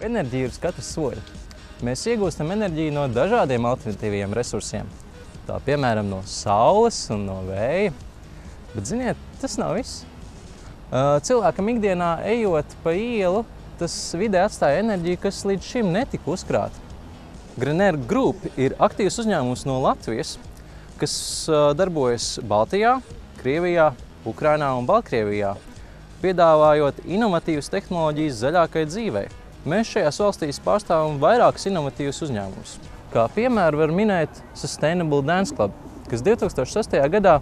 Enerģija ir uz katra soļa. Mēs iegūstam enerģiju no dažādiem alternatīviem resursiem. Tā piemēram no saules un no vēja. Bet ziniet, tas nav viss. Cilvēkam ikdienā ejot pa ielu, tas vidē atstāja enerģiju, kas līdz šim netika uzkrāta. Grener Group ir aktīvs uzņēmums no Latvijas, kas darbojas Baltijā, Krievijā, Ukrainā un Baltkrievijā, piedāvājot inovatīvas tehnoloģijas zaļākai dzīvei. Mēs šajās valstīs pārstāvam vairākus inovatīvus uzņēmumus. Kā piemēru var minēt Sustainable Dance Club, kas 2006. gadā,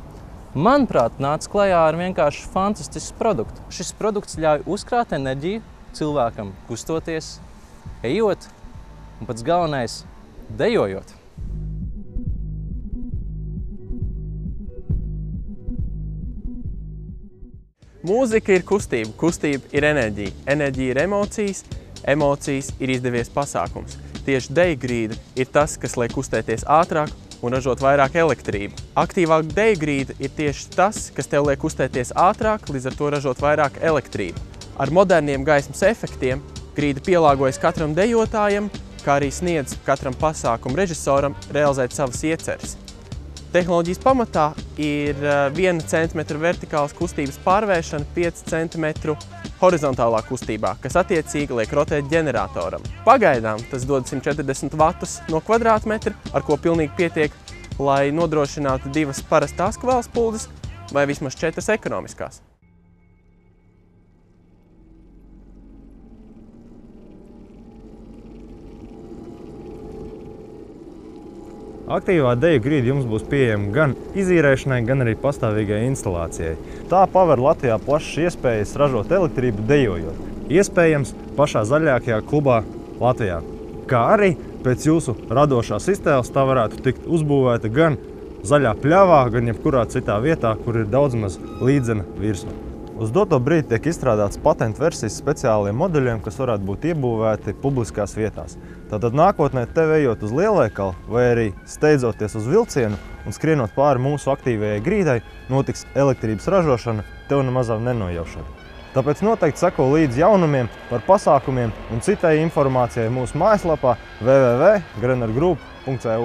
manuprāt, nāca klajā ar vienkārši fantastisku produktu. Šis produkts ļauj uzkrāt enerģiju cilvēkam kustoties, ejot un pats galvenais – dejojot. Mūzika ir kustība, kustība ir enerģija, enerģija ir emocijas, emocijas ir izdevies pasākums. Tieši dejgrīda ir tas, kas liek kustēties ātrāk un ražot vairāk elektrību. Aktīvāk dejgrīda ir tieši tas, kas tev liek kustēties ātrāk, līdz ar to ražot vairāk elektrību. Ar moderniem gaismas efektiem grīda pielāgojas katram dejotājam, kā arī sniedz katram pasākumu režisoram realizēt savas ieceres. Tehnoloģijas pamatā ir 1 cm vertikālas kustības pārvēršana 5 cm horizontālā kustībā, kas attiecīgi liek rotēt ģeneratoram. Pagaidām tas dod 140 vatus no kvadrātmetra, ar ko pilnīgi pietiek, lai nodrošinātu 2 parastās kvēlspuldes vai vismaz 4 ekonomiskās. Aktīvā deju grīda jums būs pieejama gan izīrēšanai, gan arī pastāvīgai instalācijai. Tā paver Latvijā plašas iespējas ražot elektrību dejojot. Iespējams pašā zaļākajā klubā Latvijā. Kā arī pēc jūsu radošās iztēles tā varētu tikt uzbūvēta gan zaļā pļavā, gan jebkurā citā vietā, kur ir daudz maz līdzena virsma. Uz doto brīdi tiek izstrādāts patentu versijas speciāliem modeļiem, kas varētu būt iebūvēti publiskās vietās. Tātad nākotnē tev ejot uz lielveikalu vai arī steidzoties uz vilcienu un skrienot pāri mūsu aktīvajai grīdai, notiks elektrības ražošana tev nemazām nenojaušana. Tāpēc noteikti seko līdz jaunumiem par pasākumiem un citai informācijai mūsu mājaslapā www.grenergroup.eu.